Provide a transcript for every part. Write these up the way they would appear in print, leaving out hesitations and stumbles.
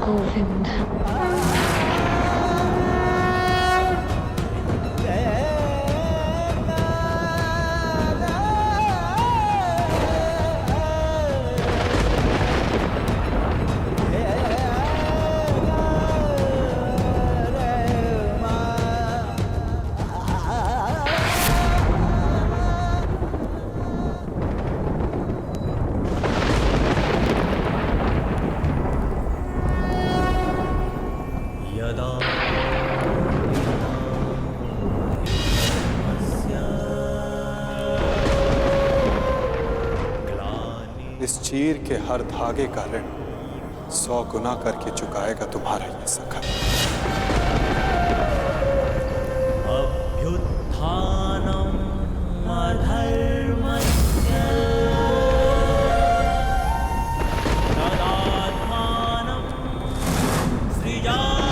गोविंद। यदा इस चीर के हर धागे का ऋण 100 गुना करके चुकाएगा तुम्हारा ये सखा। अभ्युत्थानम् अधर्मस्य तदात्मानं सृजाम्यहम्।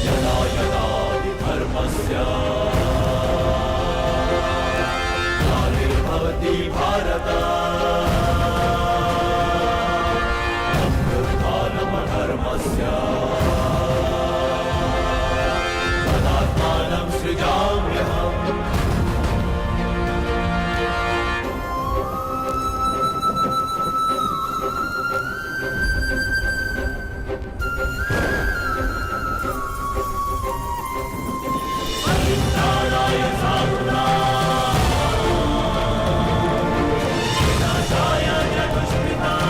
यदा यदा हि धर्मस्य ग्लानिर्भवति भारत अभ्युत्थानमधर्मस्य तदात्मानं सृजाम्यहम्। परित्राणाय साधूनां विनाशाय च दुष्कृतां।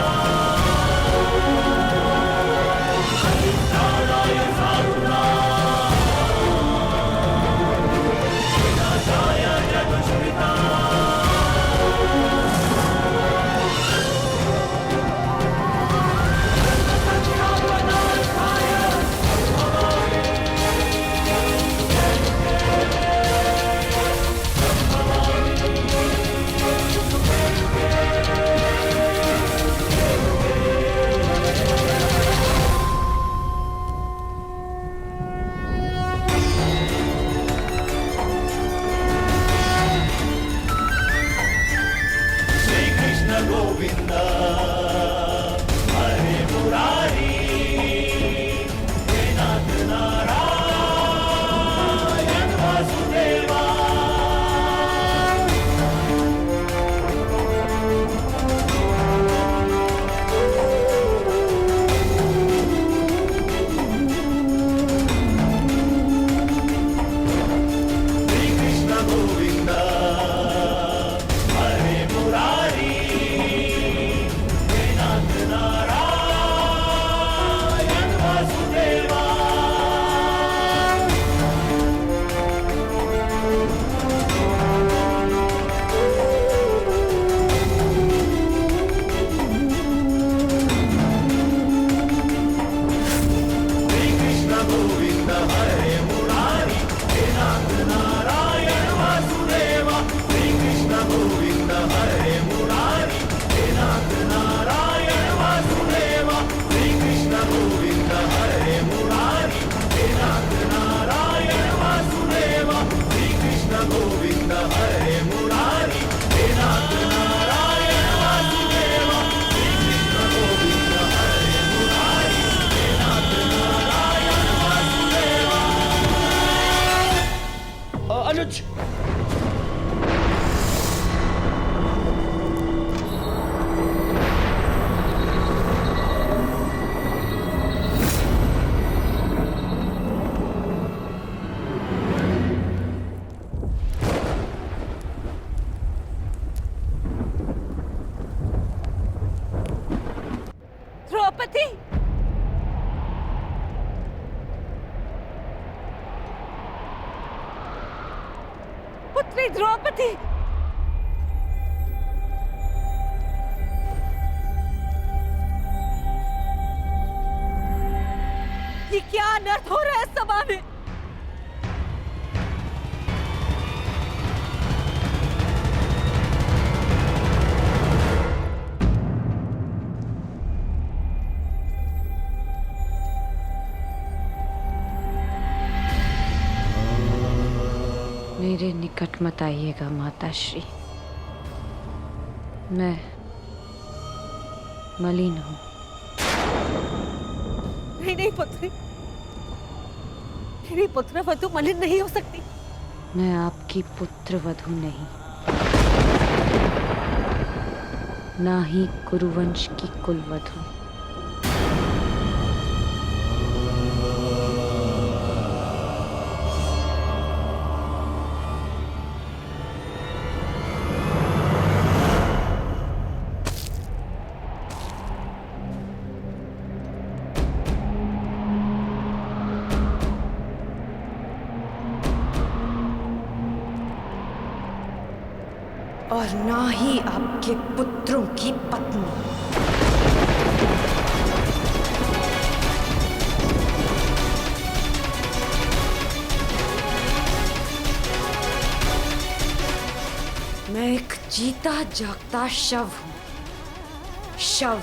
पुत्री द्रौपदी, ये क्या अनर्थ हो रहा है सभा में? मेरे निकट मत आइएगा माता श्री। मैं मलिन हूं। नहीं नहीं पुत्री, मेरी पुत्र वधु मलिन नहीं हो सकती। मैं आपकी पुत्र वधु नहीं, ना ही कुरुवंश की कुलवधु। और ना ही आपके पुत्रों की पत्नी। मैं एक जीता जागता शव हूं। शव,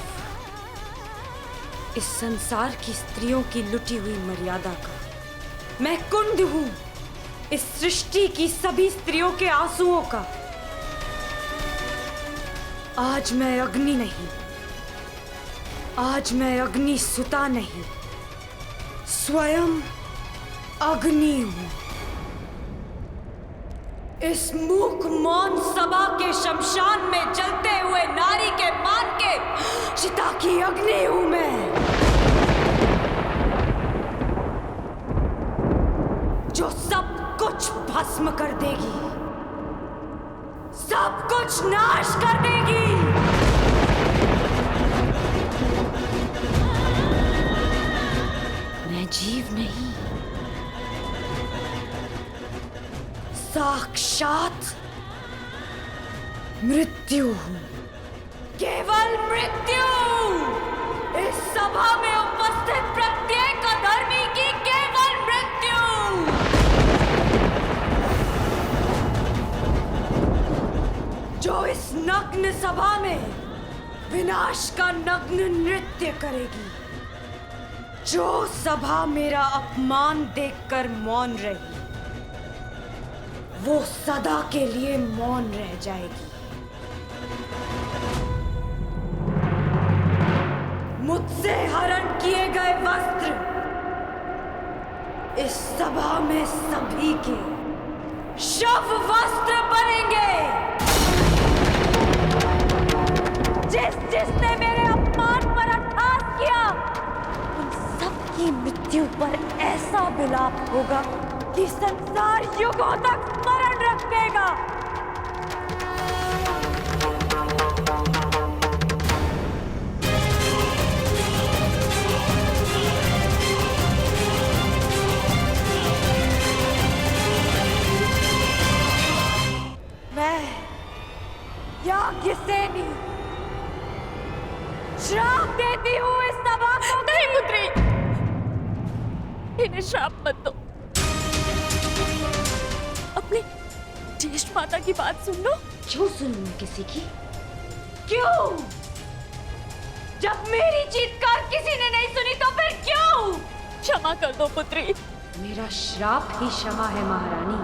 इस संसार की स्त्रियों की लुटी हुई मर्यादा का। मैं कुंड हूं, इस सृष्टि की सभी स्त्रियों के आंसुओं का। आज मैं अग्नि नहीं, आज मैं अग्नि सुता नहीं, स्वयं अग्नि हूं। इस मूक मौन सभा के शमशान में जलते हुए नारी के मान के चिता की अग्नि हूं मैं, जो सब कुछ भस्म कर देगी, सब कुछ नाश कर देगी। मैं जीव नहीं, साक्षात मृत्यु हूं, केवल मृत्यु। इस सभा में उपस्थित प्रत्येक अधर्मी की केवल मृत्यु। जो इस नग्न सभा में विनाश का नग्न नृत्य करेगी, जो सभा मेरा अपमान देखकर मौन रही, वो सदा के लिए मौन रह जाएगी। मुझसे हरण किए गए वस्त्र इस सभा में सभी के शव वस्त्र बनेंगे। जिसने मेरे अपमान पर अट्टहास किया, उन सबकी मृत्यु पर ऐसा विलाप होगा कि संसार युगों तक स्मरण रखेगा। मैं याज्ञसेनी श्राप देती हूँ इस सभा को। नहीं पुत्री, इन्हें श्राप मत दो। अपनी ज्येष्ठ माता की बात सुन लो। क्यों सुनूं किसी की? क्यों? जब मेरी चीत्कार किसी ने नहीं सुनी तो फिर क्यों? क्षमा कर दो पुत्री। मेरा श्राप ही क्षमा है महारानी,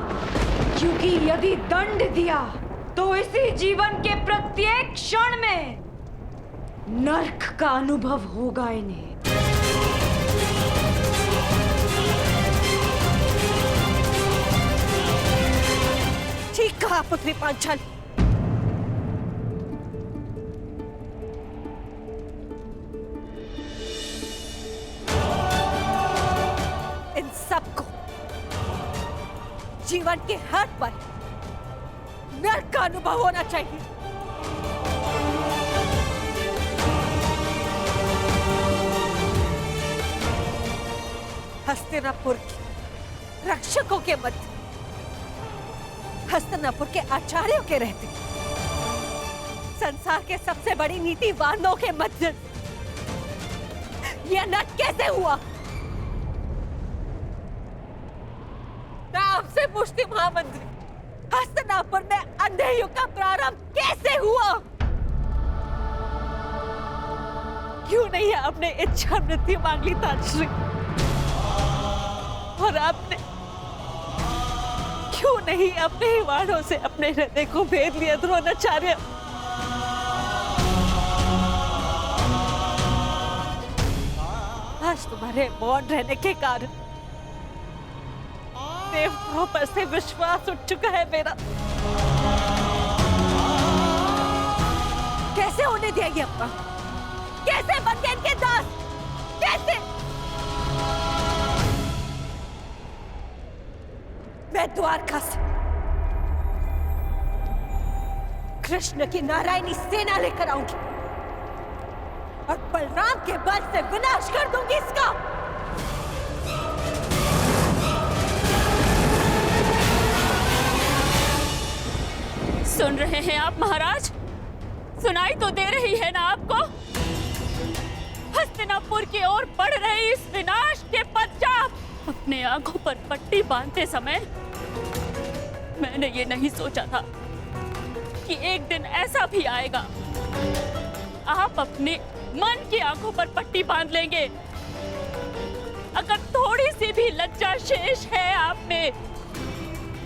क्योंकि यदि दंड दिया तो इसी जीवन के प्रत्येक क्षण में नर्क का अनुभव होगा इन्हें। ठीक कहा पुत्री पांचाली। इन सबको जीवन के हर पल नर्क का अनुभव होना चाहिए। हस्तिनापुर के रक्षकों के मध्य हस्तिनापुर के आचार्यों के रहते, संसार के सबसे बड़ी नीतिवानों के मध्य यह अनर्थ कैसे हुआ? मैं आपसे पूछती महामंत्री, हस्तिनापुर में अंधे युग का प्रारंभ कैसे हुआ? क्यों नहीं आपने इच्छा मृत्यु मांग ली ताजश्री? और आपने क्यों नहीं अपने ही वाणों से अपने हृदय को भेद लिया द्रोणाचार्य? आज तुम्हारे मौन रहने के कारण देवताओं पर से विश्वास उठ चुका है मेरा। कैसे होने दिया ये अपना? कैसे बन गए इनके दास? कैसे? मैं द्वारका से कृष्ण की नारायणी सेना लेकर आऊंगी और बलराम के बल से विनाश कर दूंगी इसका। सुन रहे हैं आप महाराज? सुनाई तो दे रही है ना आपको? हस्तिनापुर की ओर बढ़ रहे इस विनाश के पश्चात अपने आंखों पर पट्टी बांधते समय मैंने ये नहीं सोचा था कि एक दिन ऐसा भी आएगा आप अपने मन की आंखों पर पट्टी बांध लेंगे। अगर थोड़ी सी भी लज्जा शेष है आप में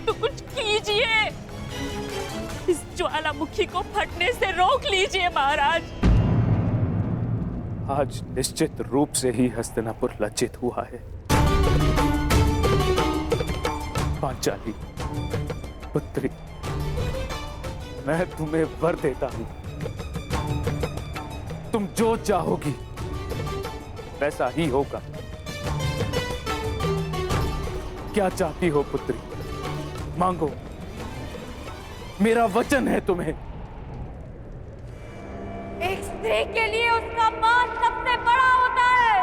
तो कुछ कीजिए, इस ज्वालामुखी को फटने से रोक लीजिए महाराज। आज निश्चित रूप से ही हस्तिनापुर लज्जित हुआ है। पांचाली पुत्री, मैं तुम्हें वर देता हूं, तुम जो चाहोगी वैसा ही होगा। क्या चाहती हो पुत्री? मांगो, मेरा वचन है तुम्हें। एक स्त्री के लिए उसका मान सबसे बड़ा होता है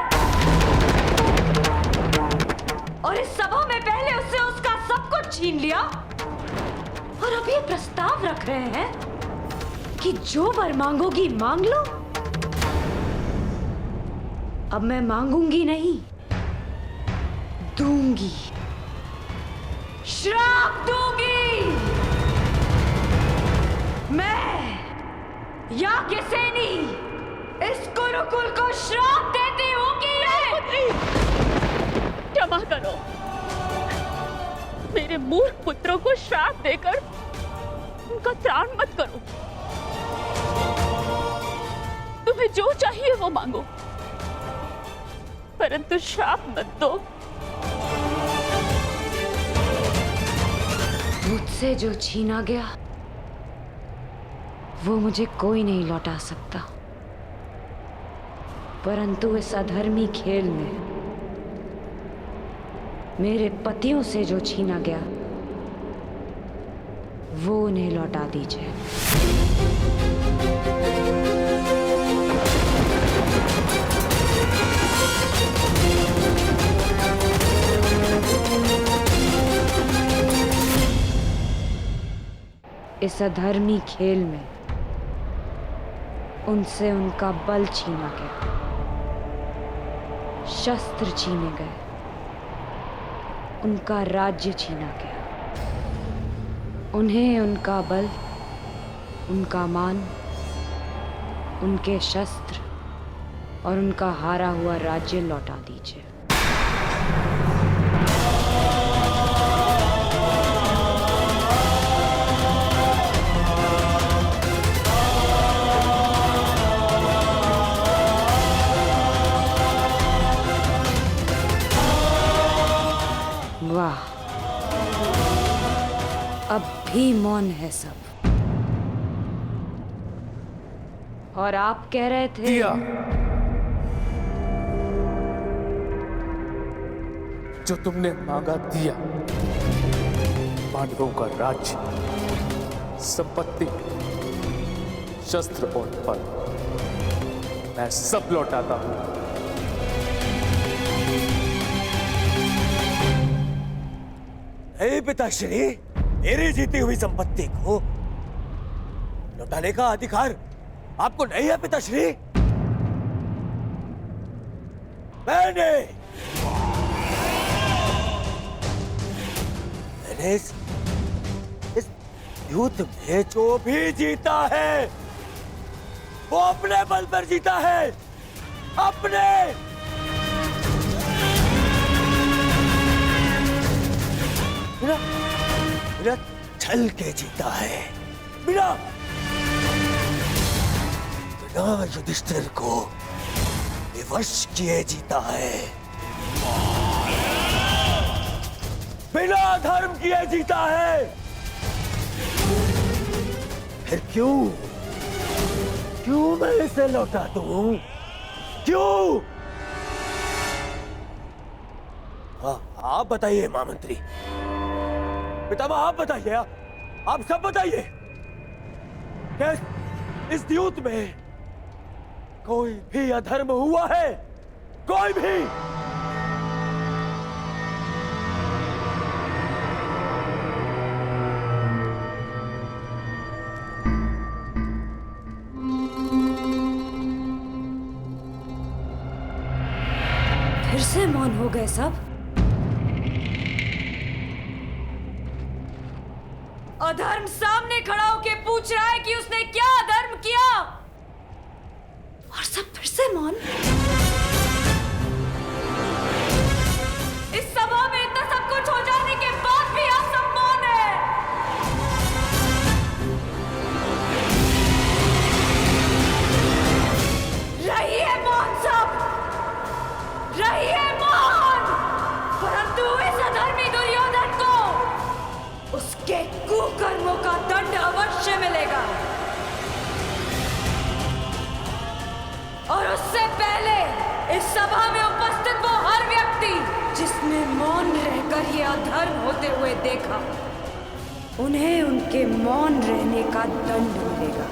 और इस सभा में पहले उससे उसका सब कुछ छीन लिया और अब ये प्रस्ताव रख रहे हैं कि जो वर मांगोगी मांग लो। अब मैं मांगूंगी नहीं, दूंगी, श्राप दूंगी। मैं याज्ञसेनी इस गुरुकुल को श्राप देती हूँ कि क्षमा करो, मेरे मूर्ख पुत्रों को श्राप देकर उनका त्राण मत करो। तुम्हें जो चाहिए वो मांगो, परंतु श्राप मत दो। मुझसे जो छीना गया वो मुझे कोई नहीं लौटा सकता, परंतु इस अधर्मी खेल में मेरे पतियों से जो छीना गया वो उन्हें लौटा दीजिए। इस अधर्मी खेल में उनसे उनका बल छीना गया, शस्त्र छीने गए, उनका राज्य छीना गया। उन्हें उनका बल, उनका मान, उनके शस्त्र और उनका हारा हुआ राज्य लौटा दीजिए। वाह, अब भी मौन है सब। और आप कह रहे थे दिया, जो तुमने मांगा दिया। पांडवों का राज्य, संपत्ति, शस्त्र और बल मैं सब लौटाता हूं। हे पिताश्री, मेरी जीती हुई संपत्ति को लौटाने का अधिकार आपको नहीं है पिताश्री? मैंने इस युद्ध में जो भी जीता है वो अपने बल पर जीता है, अपने। बिना छल के जीता है, बिना युधिष्ठिर को विवश किए जीता है, बिना धर्म किए जीता है। फिर क्यों मैं इसे लौटा दूं? क्यों? हाँ, आप बताइए महामंत्री, पितामह आप बताइए, आप सब बताइए, क्या इस युद्ध में कोई भी अधर्म हुआ है? कोई भी? फिर से मौन हो गए सब। अधर्म सामने खड़ा होके पूछ रहा है कि उसने क्या अधर्म किया, और सब फिर से मौन। इस सभा में इतना सब कुछ हो जाने के बाद भी आप सब मौन है। रहिए मौन सब, रहिए मौन, परंतु इस अधर्मी दुर्योधन को उसके कुकर्मों का दंड अवश्य मिलेगा। और उससे पहले इस सभा में उपस्थित वो हर व्यक्ति जिसने मौन रहकर ये अधर्म होते हुए देखा, उन्हें उनके मौन रहने का दंड मिलेगा।